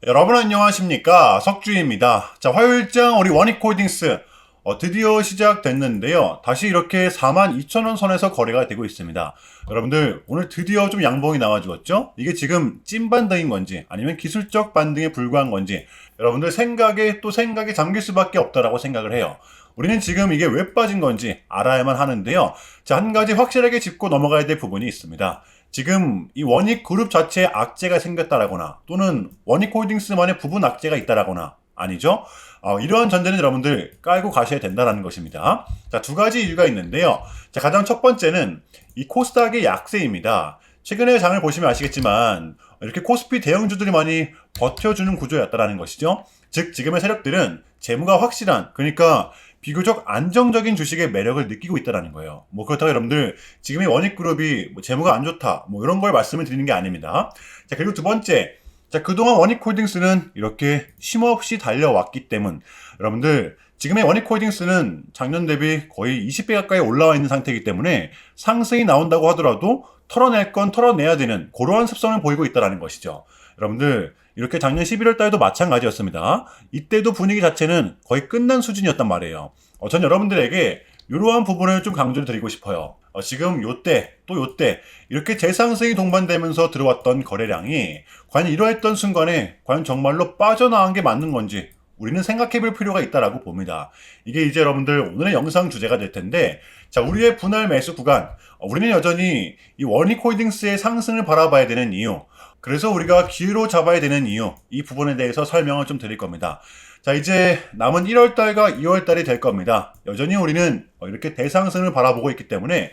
여러분 안녕하십니까, 석주입니다. 자, 화요일장 우리 원익홀딩스 드디어 시작됐는데요. 다시 이렇게 42,000원 선에서 거래가 되고 있습니다. 여러분들 오늘 드디어 좀 양봉이 나와주었죠? 이게 지금 찐 반등인 건지 아니면 기술적 반등에 불과한 건지 여러분들 생각에 잠길 수밖에 없다라고 생각을 해요. 우리는 지금 이게 왜 빠진 건지 알아야만 하는데요. 자, 한 가지 확실하게 짚고 넘어가야 될 부분이 있습니다. 지금 이 원익 그룹 자체에 악재가 생겼다라거나 또는 원익홀딩스만의 부분 악재가 있다라거나 아니죠? 이러한 전제는 여러분들 깔고 가셔야 된다는 것입니다. 자, 두 가지 이유가 있는데요. 자, 가장 첫 번째는 이 코스닥의 약세입니다. 최근에 장을 보시면 아시겠지만 이렇게 코스피 대형주들이 많이 버텨주는 구조였다라는 것이죠. 즉 지금의 세력들은 재무가 확실한, 그러니까 비교적 안정적인 주식의 매력을 느끼고 있다는 거예요. 그렇다고 여러분들 지금의 원익그룹이 재무가 안 좋다 이런 걸 말씀을 드리는 게 아닙니다. 자, 그리고 두 번째, 자, 그동안 원익홀딩스는 이렇게 쉼없이 달려왔기 때문 여러분들 지금의 원익홀딩스는 작년 대비 거의 20배 가까이 올라와 있는 상태이기 때문에 상승이 나온다고 하더라도 털어낼 건 털어내야 되는 그러한 습성을 보이고 있다는 것이죠. 여러분들 이렇게 작년 11월 달도 마찬가지였습니다. 이때도 분위기 자체는 거의 끝난 수준이었단 말이에요. 전 여러분들에게 이러한 부분을 좀 강조를 드리고 싶어요. 지금 요때 또 요때 이렇게 재상승이 동반되면서 들어왔던 거래량이 과연 이러했던 순간에 과연 정말로 빠져나간 게 맞는 건지 우리는 생각해 볼 필요가 있다라고 봅니다. 이게 이제 여러분들 오늘의 영상 주제가 될 텐데, 자, 우리의 분할 매수 구간, 우리는 여전히 이 원익홀딩스의 상승을 바라봐야 되는 이유, 그래서 우리가 기회로 잡아야 되는 이유, 이 부분에 대해서 설명을 좀 드릴 겁니다. 자, 이제 남은 1월달과 2월달이 될 겁니다. 여전히 우리는 이렇게 대상승을 바라보고 있기 때문에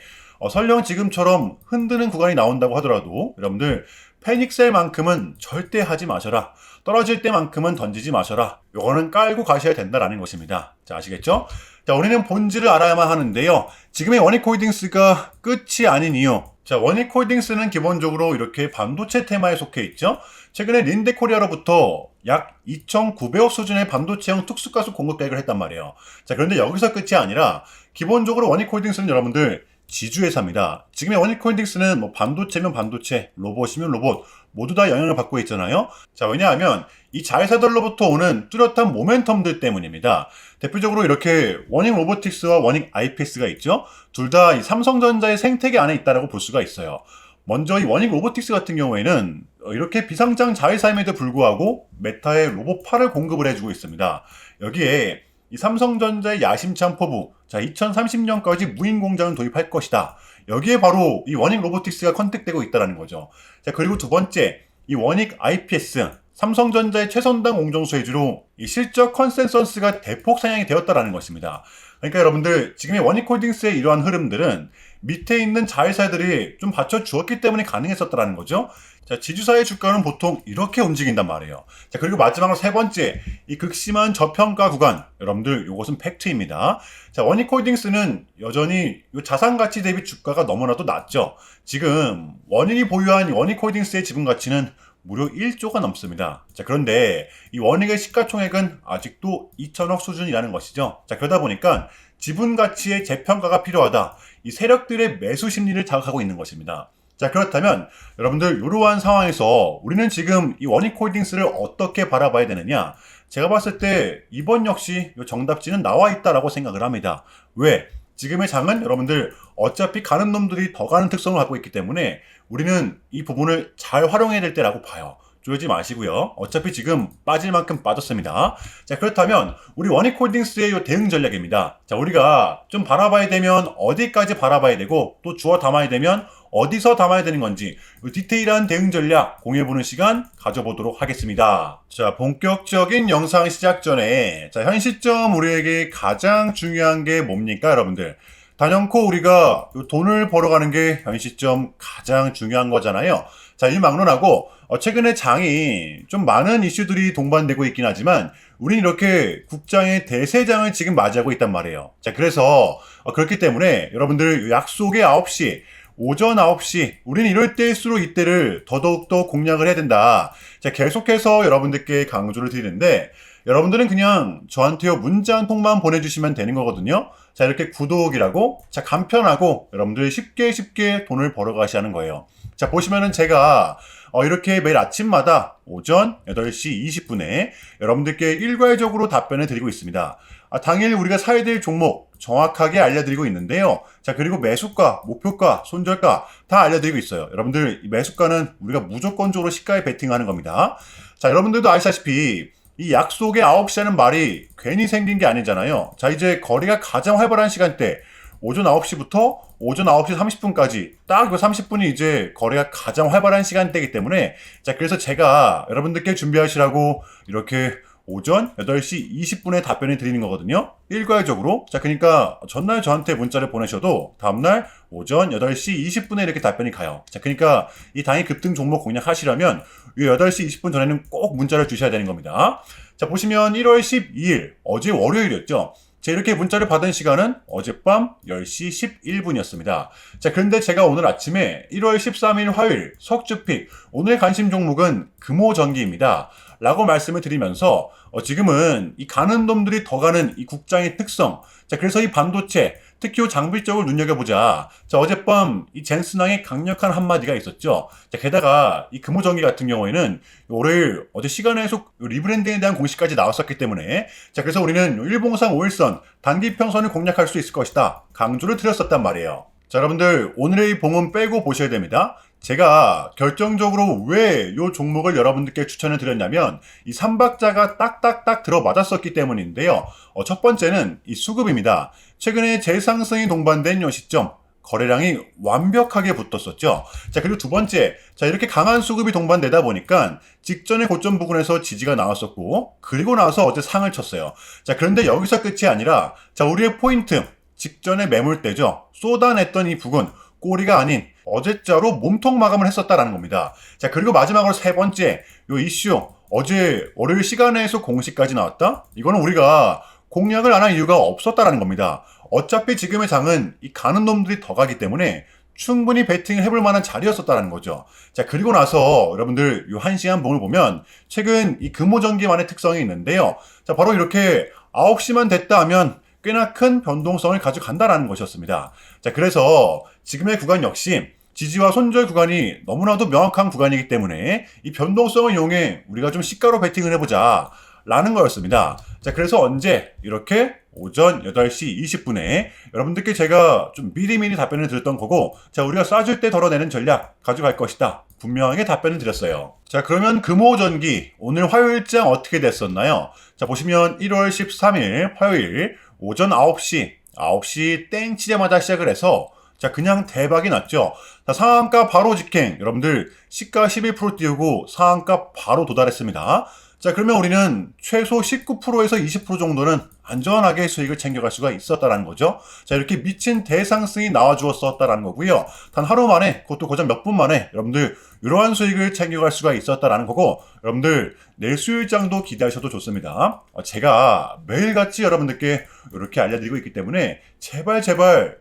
설령 지금처럼 흔드는 구간이 나온다고 하더라도 여러분들 패닉셀만큼은 절대 하지 마셔라. 떨어질 때만큼은 던지지 마셔라. 요거는 깔고 가셔야 된다라는 것입니다. 자, 아시겠죠? 자, 우리는 본질을 알아야만 하는데요. 지금의 원익홀딩스가 끝이 아닌 이유. 자, 원익홀딩스는 기본적으로 이렇게 반도체 테마에 속해 있죠. 최근에 린데코리아로부터 약 2,900억 수준의 반도체형 특수가스 공급 계획을 했단 말이에요. 자, 그런데 여기서 끝이 아니라 기본적으로 원익홀딩스는 여러분들 지주회사입니다. 지금의 원익홀딩스는 반도체면 반도체, 로봇이면 로봇 모두 다 영향을 받고 있잖아요. 자, 왜냐하면 이 자회사들로부터 오는 뚜렷한 모멘텀들 때문입니다. 대표적으로 이렇게 원익 로보틱스와 원익 IPS가 있죠. 둘 다 이 삼성전자의 생태계 안에 있다라고 볼 수가 있어요. 먼저 이 원익 로보틱스 같은 경우에는 이렇게 비상장 자회사임에도 불구하고 메타의 로봇8을 공급을 해주고 있습니다. 여기에 이 삼성전자의 야심찬 포부, 자, 2030년까지 무인 공장을 도입할 것이다. 여기에 바로 이 원익 로보틱스가 컨택되고 있다는 거죠. 자, 그리고 두 번째, 이 원익 IPS, 삼성전자의 최선당 공정 수혜주로 이 실적 컨센서스가 대폭 상향이 되었다는 것입니다. 그러니까 여러분들 지금의 원익홀딩스의 이러한 흐름들은 밑에 있는 자회사들이 좀 받쳐주었기 때문에 가능했었다는 거죠. 자, 지주사의 주가는 보통 이렇게 움직인단 말이에요. 자, 그리고 마지막으로 세 번째, 이 극심한 저평가 구간. 여러분들 이것은 팩트입니다. 자, 원익홀딩스는 여전히 이 자산 가치 대비 주가가 너무나도 낮죠. 지금 원익이 보유한 원익홀딩스의 지분 가치는 무려 1조가 넘습니다. 자, 그런데 이 원익의 시가총액은 아직도 2천억 수준이라는 것이죠. 자, 그러다 보니까 지분 가치의 재평가가 필요하다. 이 세력들의 매수 심리를 자극하고 있는 것입니다. 자, 그렇다면 여러분들 이러한 상황에서 우리는 지금 이 원익홀딩스를 어떻게 바라봐야 되느냐? 제가 봤을 때 이번 역시 이 정답지는 나와 있다라고 생각을 합니다. 왜? 지금의 장은 여러분들 어차피 가는 놈들이 더 가는 특성을 갖고 있기 때문에 우리는 이 부분을 잘 활용해야 될 때라고 봐요. 쪼지 마시고요. 어차피 지금 빠질 만큼 빠졌습니다. 자, 그렇다면 우리 원익홀딩스의 이 대응 전략입니다. 자, 우리가 좀 바라봐야 되면 어디까지 바라봐야 되고 또 주워 담아야 되면 어디서 담아야 되는 건지 디테일한 대응 전략 공유해보는 시간 가져보도록 하겠습니다. 자, 본격적인 영상 시작 전에 자, 현 시점 우리에게 가장 중요한 게 뭡니까, 여러분들? 단연코 우리가 돈을 벌어가는 게 현 시점 가장 중요한 거잖아요. 자, 이 막론하고 최근에 장이 좀 많은 이슈들이 동반되고 있긴 하지만 우린 이렇게 국장의 대세장을 지금 맞이하고 있단 말이에요. 자, 그래서 그렇기 때문에 여러분들 약속의 9시 오전 9시 우리는 이럴 때일수록 이때를 더더욱더 공략을 해야 된다. 자, 계속해서 여러분들께 강조를 드리는데 여러분들은 그냥 저한테요 문자 한 통만 보내주시면 되는 거거든요. 자, 이렇게 구독이라고 자, 간편하고 여러분들이 쉽게 돈을 벌어 가시는 거예요. 자, 보시면은 제가 이렇게 매일 아침마다 오전 8시 20분에 여러분들께 일괄적으로 답변을 드리고 있습니다. 당일 우리가 사야 될 종목 정확하게 알려드리고 있는데요. 자, 그리고 매수가, 목표가, 손절가 다 알려드리고 있어요. 여러분들, 이 매수가는 우리가 무조건적으로 시가에 베팅하는 겁니다. 자, 여러분들도 아시다시피 이 약속의 9시 하는 말이 괜히 생긴 게 아니잖아요. 자, 이제 거래가 가장 활발한 시간대 오전 9시부터 오전 9시 30분까지 딱 그 30분이 이제 거래가 가장 활발한 시간대이기 때문에, 자, 그래서 제가 여러분들께 준비하시라고 이렇게 오전 8시 20분에 답변을 드리는 거거든요. 일괄적으로. 자, 그러니까 전날 저한테 문자를 보내셔도 다음날 오전 8시 20분에 이렇게 답변이 가요. 자, 그러니까 이 당일 급등 종목 공략하시려면 이 8시 20분 전에는 꼭 문자를 주셔야 되는 겁니다. 자, 보시면 1월 12일 어제 월요일이었죠. 자, 이렇게 문자를 받은 시간은 어젯밤 10시 11분이었습니다. 자, 그런데 제가 오늘 아침에 1월 13일 화요일 석주픽 오늘 관심 종목은 금호전기입니다. 라고 말씀을 드리면서 지금은 이 가는 놈들이 더 가는 이 국장의 특성, 자, 그래서 이 반도체 특히 장비 쪽을 눈여겨보자. 자, 어젯밤 이 젠슨왕의 강력한 한마디가 있었죠. 자, 게다가 이 금호전기 같은 경우에는 월요일 어제 시간에서 리브랜딩에 대한 공시까지 나왔었기 때문에, 자, 그래서 우리는 일봉상 5일선 단기 평선을 공략할 수 있을 것이다 강조를 드렸었단 말이에요. 자, 여러분들 오늘의 봉은 빼고 보셔야 됩니다. 제가 결정적으로 왜 이 종목을 여러분들께 추천을 드렸냐면 이 3박자가 딱딱딱 들어맞았었기 때문인데요. 첫 번째는 이 수급입니다. 최근에 재상승이 동반된 이 시점 거래량이 완벽하게 붙었었죠. 자, 그리고 두 번째, 자, 이렇게 강한 수급이 동반되다 보니까 직전의 고점 부근에서 지지가 나왔었고, 그리고 나서 어제 상을 쳤어요. 자, 그런데 여기서 끝이 아니라, 자, 우리의 포인트 직전의 매물대죠. 쏟아냈던 이 부근 꼬리가 아닌 어제자로 몸통 마감을 했었다라는 겁니다. 자, 그리고 마지막으로 세 번째 요 이슈, 어제 월요일 시간에서 공시까지 나왔다. 이거는 우리가 공략을 안 한 이유가 없었다라는 겁니다. 어차피 지금의 장은 이 가는 놈들이 더 가기 때문에 충분히 베팅을 해볼 만한 자리였었다는 거죠. 자, 그리고 나서 여러분들 요 1시간 봉을 보면 최근 이 금호전기만의 특성이 있는데요. 자, 바로 이렇게 9시만 됐다 하면 꽤나 큰 변동성을 가져간다라는 것이었습니다. 자, 그래서 지금의 구간 역시 지지와 손절 구간이 너무나도 명확한 구간이기 때문에 이 변동성을 이용해 우리가 좀 시가로 베팅을 해보자 라는 거였습니다. 자, 그래서 언제 이렇게 오전 8시 20분에 여러분들께 제가 좀 미리미리 답변을 드렸던 거고, 자, 우리가 쏴줄 때 덜어내는 전략 가져갈 것이다 분명하게 답변을 드렸어요. 자, 그러면 금호전기 오늘 화요일장 어떻게 됐었나요? 자, 보시면 1월 13일 화요일 오전 9시 땡 치자마자 시작을 해서, 자, 그냥 대박이 났죠. 자, 상한가 바로 직행. 여러분들 시가 11% 띄우고 상한가 바로 도달했습니다. 자, 그러면 우리는 최소 19%에서 20% 정도는 안전하게 수익을 챙겨갈 수가 있었다라는 거죠. 자, 이렇게 미친 대상승이 나와주었었다라는 거고요. 단 하루 만에, 그것도 고작 몇 분 만에 여러분들 이러한 수익을 챙겨갈 수가 있었다라는 거고, 여러분들 내일 수요일장도 기대하셔도 좋습니다. 제가 매일같이 여러분들께 이렇게 알려드리고 있기 때문에 제발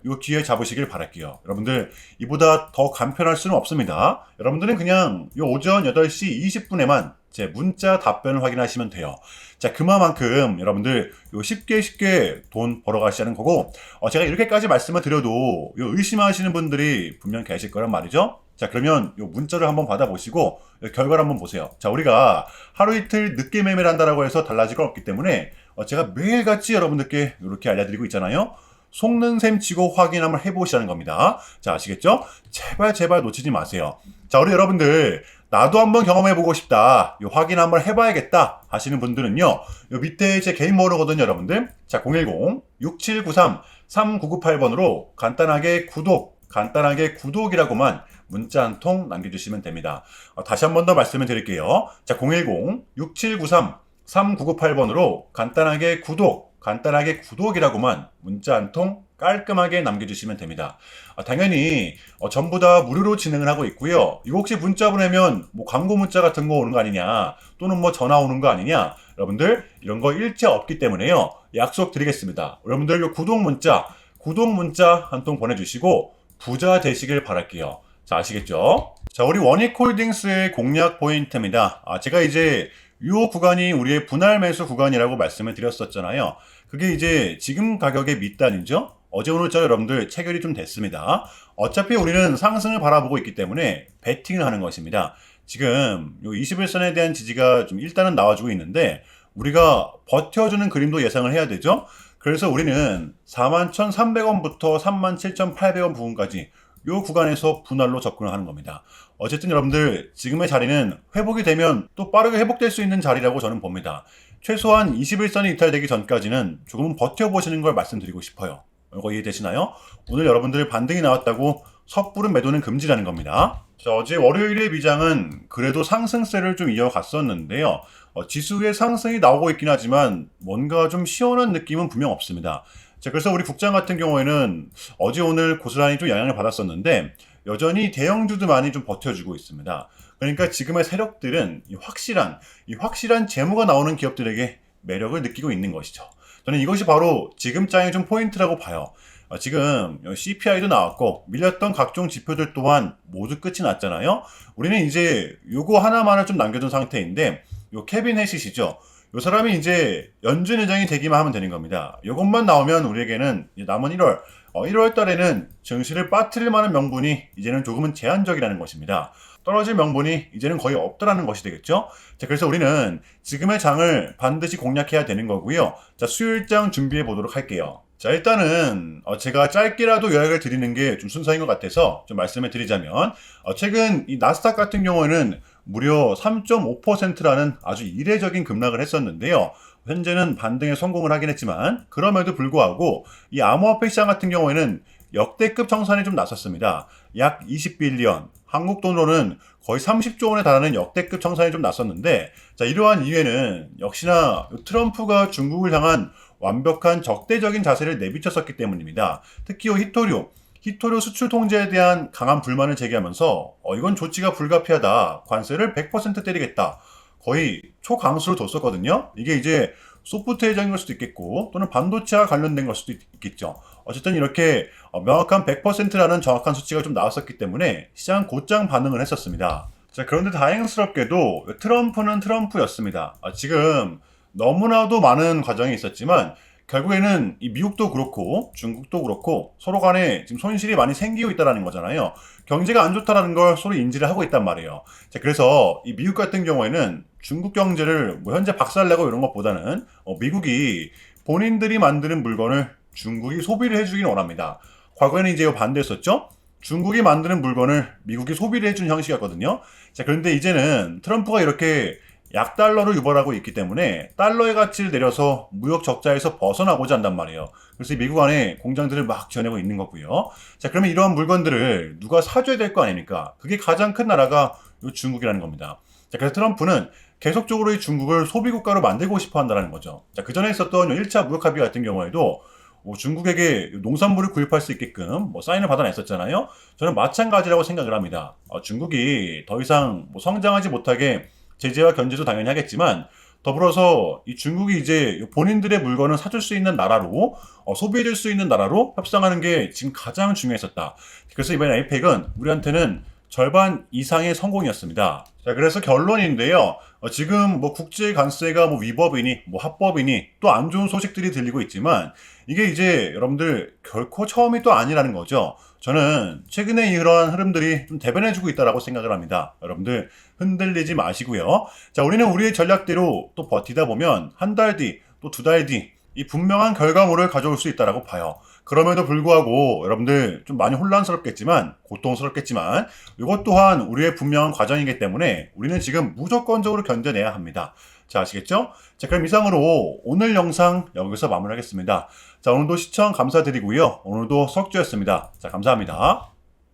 이 기회 잡으시길 바랄게요. 여러분들 이보다 더 간편할 수는 없습니다. 여러분들은 그냥 이 오전 8시 20분에만 제 문자 답변을 확인하시면 돼요. 자, 그만큼 여러분들 요 쉽게 돈 벌어가시자는 거고, 제가 이렇게까지 말씀을 드려도 요 의심하시는 분들이 분명 계실 거란 말이죠. 자, 그러면 요 문자를 한번 받아보시고 결과를 한번 보세요. 자, 우리가 하루 이틀 늦게 매매를 한다라고 해서 달라질 건 없기 때문에 제가 매일같이 여러분들께 이렇게 알려드리고 있잖아요. 속는 셈 치고 확인 한번 해보시라는 겁니다. 자, 아시겠죠? 제발 놓치지 마세요. 자, 우리 여러분들 나도 한번 경험해보고 싶다, 요 확인 한번 해봐야겠다 하시는 분들은요, 요 밑에 제 개인 번호거든요, 여러분들. 자, 010-6793-3998번으로 간단하게 구독이라고만 문자 한 통 남겨주시면 됩니다. 다시 한 번 더 말씀을 드릴게요. 자, 010-6793-3998번으로 간단하게 구독이라고만 문자 한 통 깔끔하게 남겨주시면 됩니다. 당연히 전부 다 무료로 진행을 하고 있고요. 이거 혹시 문자 보내면 뭐 광고 문자 같은 거 오는 거 아니냐, 또는 뭐 전화 오는 거 아니냐, 여러분들 이런 거 일체 없기 때문에요. 약속 드리겠습니다. 여러분들 이 구독 문자 한 통 보내주시고 부자 되시길 바랄게요. 자, 아시겠죠? 자, 우리 원익홀딩스의 공략 포인트입니다. 제가 이제 이 구간이 우리의 분할 매수 구간이라고 말씀을 드렸었잖아요. 그게 이제 지금 가격의 밑단이죠. 어제 오늘자로 여러분들 체결이 좀 됐습니다. 어차피 우리는 상승을 바라보고 있기 때문에 베팅을 하는 것입니다. 지금 요 21선에 대한 지지가 좀 일단은 나와주고 있는데 우리가 버텨주는 그림도 예상을 해야 되죠. 그래서 우리는 41,300원부터 37,800원 부분까지 요 구간에서 분할로 접근을 하는 겁니다. 어쨌든 여러분들 지금의 자리는 회복이 되면 또 빠르게 회복될 수 있는 자리라고 저는 봅니다. 최소한 21선이 이탈되기 전까지는 조금은 버텨보시는 걸 말씀드리고 싶어요. 이거 이해되시나요? 오늘 여러분들 반등이 나왔다고 섣부른 매도는 금지라는 겁니다. 자, 어제 월요일의 미장은 그래도 상승세를 좀 이어갔었는데요. 지수의 상승이 나오고 있긴 하지만 뭔가 좀 시원한 느낌은 분명 없습니다. 자, 그래서 우리 국장 같은 경우에는 어제 오늘 고스란히 좀 영향을 받았었는데 여전히 대형주도 많이 좀 버텨주고 있습니다. 그러니까 지금의 세력들은 이 확실한 재무가 나오는 기업들에게 매력을 느끼고 있는 것이죠. 저는 이것이 바로 지금 장의 좀 포인트라고 봐요. 지금 CPI도 나왔고 밀렸던 각종 지표들 또한 모두 끝이 났잖아요. 우리는 이제 요거 하나만을 좀 남겨둔 상태인데 요 케빈 해시시죠. 요 사람이 이제 연준 의장이 되기만 하면 되는 겁니다. 요것만 나오면 우리에게는 남은 1월 달에는 증시를 빠뜨릴 만한 명분이 이제는 조금은 제한적이라는 것입니다. 떨어질 명분이 이제는 거의 없다라는 것이 되겠죠. 자, 그래서 우리는 지금의 장을 반드시 공략해야 되는 거고요. 자, 수요일장 준비해 보도록 할게요. 자, 일단은 제가 짧게라도 요약을 드리는 게 좀 순서인 것 같아서 좀 말씀을 드리자면 최근 이 나스닥 같은 경우에는 무려 3.5%라는 아주 이례적인 급락을 했었는데요. 현재는 반등에 성공을 하긴 했지만 그럼에도 불구하고 이 암호화폐 시장 같은 경우에는 역대급 청산이 좀 났었습니다. 약 20빌리언, 한국 돈으로는 거의 30조 원에 달하는 역대급 청산이 좀 났었는데 자, 이러한 이유에는 역시나 트럼프가 중국을 향한 완벽한 적대적인 자세를 내비쳤었기 때문입니다. 특히 히토류 수출 통제에 대한 강한 불만을 제기하면서 이건 조치가 불가피하다. 관세를 100% 때리겠다. 거의 초강수를 뒀었거든요. 이게 이제 소프트 회장인 걸 수도 있겠고 또는 반도체와 관련된 걸 수도 있겠죠. 어쨌든 이렇게 명확한 100%라는 정확한 수치가 좀 나왔었기 때문에 시장은 곧장 반응을 했었습니다. 자, 그런데 다행스럽게도 트럼프는 트럼프였습니다. 지금 너무나도 많은 과정이 있었지만 결국에는 이 미국도 그렇고 중국도 그렇고 서로 간에 지금 손실이 많이 생기고 있다는 거잖아요. 경제가 안 좋다라는 걸 서로 인지를 하고 있단 말이에요. 자, 그래서 이 미국 같은 경우에는 중국 경제를 뭐 현재 박살내고 이런 것보다는 미국이 본인들이 만드는 물건을 중국이 소비를 해주긴 원합니다. 과거에는 이제 반대했었죠. 중국이 만드는 물건을 미국이 소비를 해주는 형식이었거든요. 자, 그런데 이제는 트럼프가 이렇게 약달러로 유발하고 있기 때문에 달러의 가치를 내려서 무역 적자에서 벗어나고자 한단 말이에요. 그래서 미국 안에 공장들을 막 지어내고 있는 거고요. 자, 그러면 이러한 물건들을 누가 사줘야 될 거 아닙니까? 그게 가장 큰 나라가 중국이라는 겁니다. 자, 그래서 트럼프는 계속적으로 이 중국을 소비국가로 만들고 싶어 한다는 거죠. 자, 그 전에 있었던 1차 무역 합의 같은 경우에도 중국에게 농산물을 구입할 수 있게끔 사인을 받아냈었잖아요. 저는 마찬가지라고 생각을 합니다. 중국이 더 이상 성장하지 못하게 제재와 견제도 당연히 하겠지만 더불어서 이 중국이 이제 본인들의 물건을 사줄 수 있는 나라로 소비해줄 수 있는 나라로 협상하는 게 지금 가장 중요했었다. 그래서 이번 아이펙은 우리한테는 절반 이상의 성공이었습니다. 자, 그래서 결론인데요. 지금 국제 관세가 위법이니 합법이니 또 안 좋은 소식들이 들리고 있지만 이게 이제 여러분들 결코 처음이 또 아니라는 거죠. 저는 최근에 이러한 흐름들이 좀 대변해주고 있다라고 생각을 합니다. 여러분들 흔들리지 마시고요. 자, 우리는 우리의 전략대로 또 버티다 보면 한 달 뒤, 또 2달 뒤 이 분명한 결과물을 가져올 수 있다라고 봐요. 그럼에도 불구하고 여러분들 좀 많이 혼란스럽겠지만 고통스럽겠지만 이것 또한 우리의 분명한 과정이기 때문에 우리는 지금 무조건적으로 견뎌내야 합니다. 자, 아시겠죠? 자, 그럼 이상으로 오늘 영상 여기서 마무리하겠습니다. 자, 오늘도 시청 감사드리고요. 오늘도 석주였습니다. 자, 감사합니다.